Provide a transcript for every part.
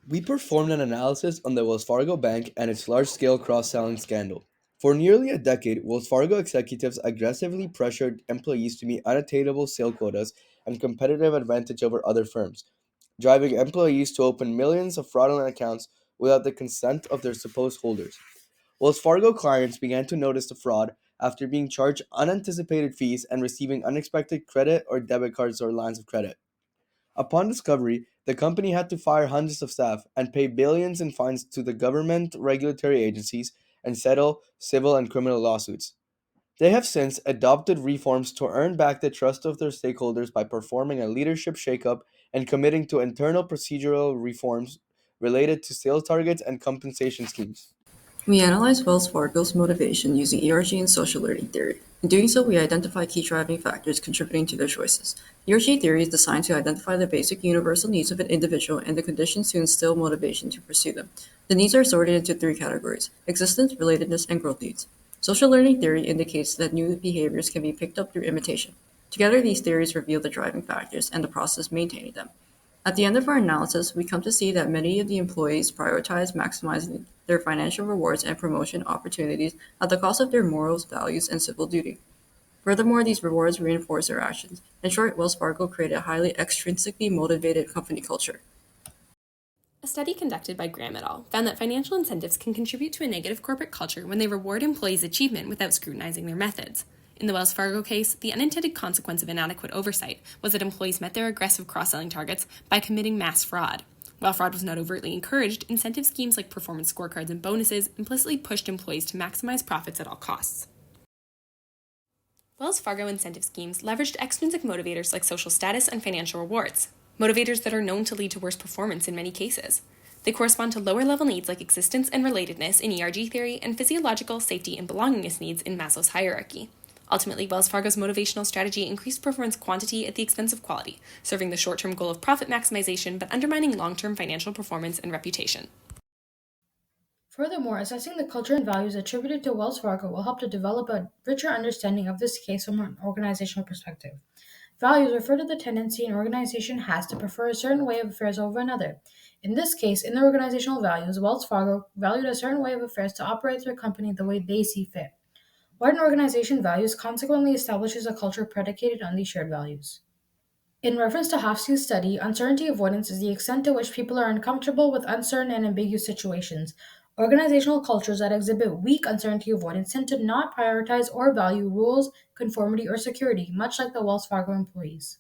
We performed an analysis on the Wells Fargo Bank and its large scale cross selling scandal. For nearly a decade, Wells Fargo executives aggressively pressured employees to meet unattainable sale quotas and competitive advantage over other firms, driving employees to open millions of fraudulent accounts without the consent of their supposed holders. Wells Fargo clients began to notice the fraud after being charged unanticipated fees and receiving unexpected credit or debit cards or lines of credit. Upon discovery, the company had to fire hundreds of staff and pay billions in fines to the government regulatory agencies and settle civil and criminal lawsuits. They have since adopted reforms to earn back the trust of their stakeholders by performing a leadership shakeup and committing to internal procedural reforms related to sales targets and compensation schemes. We analyzed Wells Fargo's motivation using ERG and social learning theory. In doing so, we identify key driving factors contributing to their choices. ERG theory is designed to identify the basic universal needs of an individual and the conditions to instill motivation to pursue them. The needs are sorted into three categories: existence, relatedness, and growth needs. Social learning theory indicates that new behaviors can be picked up through imitation. Together, these theories reveal the driving factors and the process maintaining them. At the end of our analysis, we come to see that many of the employees prioritize maximizing their financial rewards and promotion opportunities at the cost of their morals, values, and civil duty. Furthermore, these rewards reinforce their actions. In short, Wells Fargo created a highly extrinsically motivated company culture. A study conducted by Graham et al. Found that financial incentives can contribute to a negative corporate culture when they reward employees' achievement without scrutinizing their methods. In the Wells Fargo case, the unintended consequence of inadequate oversight was that employees met their aggressive cross-selling targets by committing mass fraud. While fraud was not overtly encouraged, incentive schemes like performance scorecards and bonuses implicitly pushed employees to maximize profits at all costs. Wells Fargo incentive schemes leveraged extrinsic motivators like social status and financial rewards, motivators that are known to lead to worse performance in many cases. They correspond to lower-level needs like existence and relatedness in ERG theory and physiological, safety, and belongingness needs in Maslow's hierarchy. Ultimately, Wells Fargo's motivational strategy increased performance quantity at the expense of quality, serving the short-term goal of profit maximization but undermining long-term financial performance and reputation. Furthermore, assessing the culture and values attributed to Wells Fargo will help to develop a richer understanding of this case from an organizational perspective. Values refer to the tendency an organization has to prefer a certain way of affairs over another. In this case, in their organizational values, Wells Fargo valued a certain way of affairs to operate their company the way they see fit. What an organization values consequently establishes a culture predicated on these shared values. In reference to Hofske's study, uncertainty avoidance is the extent to which people are uncomfortable with uncertain and ambiguous situations. Organizational cultures that exhibit weak uncertainty avoidance tend to not prioritize or value rules, conformity, or security, much like the Wells Fargo employees.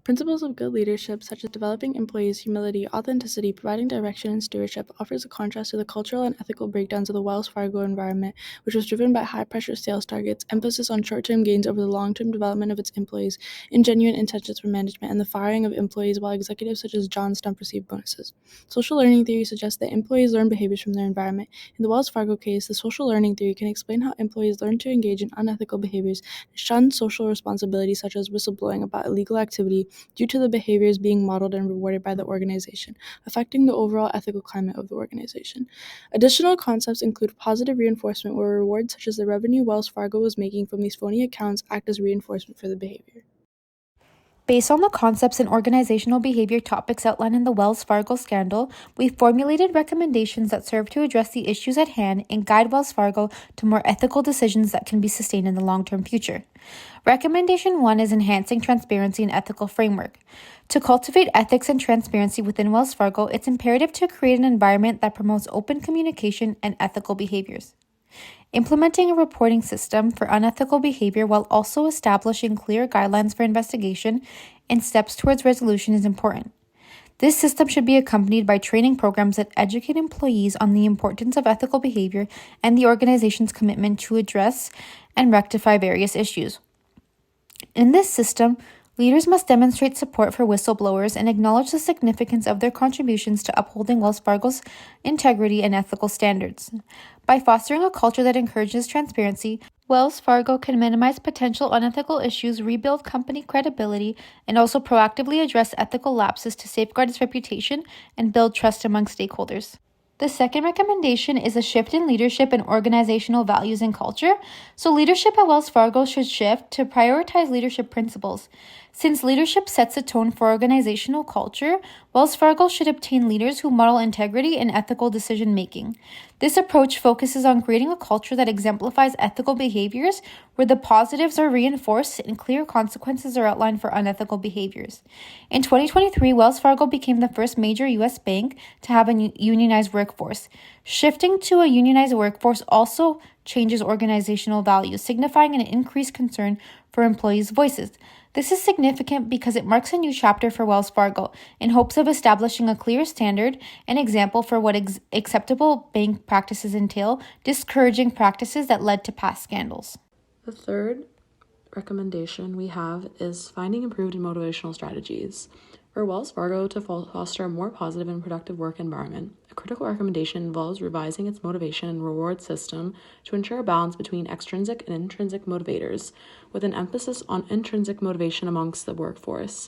Principles of good leadership, such as developing employees' humility, authenticity, providing direction, and stewardship, offers a contrast to the cultural and ethical breakdowns of the Wells Fargo environment, which was driven by high-pressure sales targets, emphasis on short-term gains over the long-term development of its employees, ingenuine intentions for management, and the firing of employees while executives such as John Stump received bonuses. Social learning theory suggests that employees learn behaviors from their environment. In the Wells Fargo case, the social learning theory can explain how employees learn to engage in unethical behaviors, shun social responsibility such as whistleblowing about illegal activity, due to the behaviors being modeled and rewarded by the organization, affecting the overall ethical climate of the organization. Additional concepts include positive reinforcement, where rewards such as the revenue Wells Fargo was making from these phony accounts act as reinforcement for the behavior. Based on the concepts and organizational behavior topics outlined in the Wells Fargo scandal, we formulated recommendations that serve to address the issues at hand and guide Wells Fargo to more ethical decisions that can be sustained in the long-term future. Recommendation 1 is enhancing transparency and ethical framework. To cultivate ethics and transparency within Wells Fargo, it's imperative to create an environment that promotes open communication and ethical behaviors. Implementing a reporting system for unethical behavior while also establishing clear guidelines for investigation and steps towards resolution is important. This system should be accompanied by training programs that educate employees on the importance of ethical behavior and the organization's commitment to address and rectify various issues. In this system, leaders must demonstrate support for whistleblowers and acknowledge the significance of their contributions to upholding Wells Fargo's integrity and ethical standards. By fostering a culture that encourages transparency, Wells Fargo can minimize potential unethical issues, rebuild company credibility, and also proactively address ethical lapses to safeguard its reputation and build trust among stakeholders. The second recommendation is a shift in leadership and organizational values and culture. So leadership at Wells Fargo should shift to prioritize leadership principles. Since leadership sets a tone for organizational culture, Wells Fargo should obtain leaders who model integrity and ethical decision making. This approach focuses on creating a culture that exemplifies ethical behaviors where the positives are reinforced and clear consequences are outlined for unethical behaviors. In 2023, Wells Fargo became the first major U.S. bank to have a unionized workforce. Shifting to a unionized workforce also changes organizational values, signifying an increased concern for employees' voices. This is significant because it marks a new chapter for Wells Fargo in hopes of establishing a clear standard and example for what acceptable bank practices entail, discouraging practices that led to past scandals. The third recommendation we have is finding improved and motivational strategies. For Wells Fargo to foster a more positive and productive work environment, a critical recommendation involves revising its motivation and reward system to ensure a balance between extrinsic and intrinsic motivators, with an emphasis on intrinsic motivation amongst the workforce.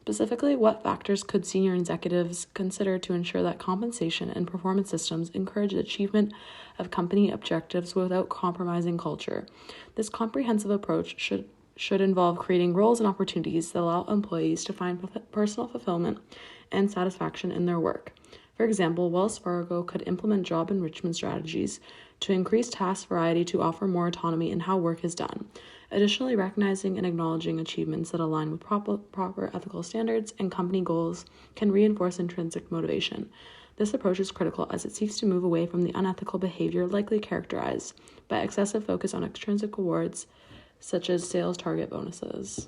Specifically, what factors could senior executives consider to ensure that compensation and performance systems encourage the achievement of company objectives without compromising culture? This comprehensive approach should involve creating roles and opportunities that allow employees to find personal fulfillment and satisfaction in their work. For example, Wells Fargo could implement job enrichment strategies to increase task variety to offer more autonomy in how work is done. Additionally, recognizing and acknowledging achievements that align with proper ethical standards and company goals can reinforce intrinsic motivation. This approach is critical as it seeks to move away from the unethical behavior likely characterized by excessive focus on extrinsic rewards, such as sales target bonuses.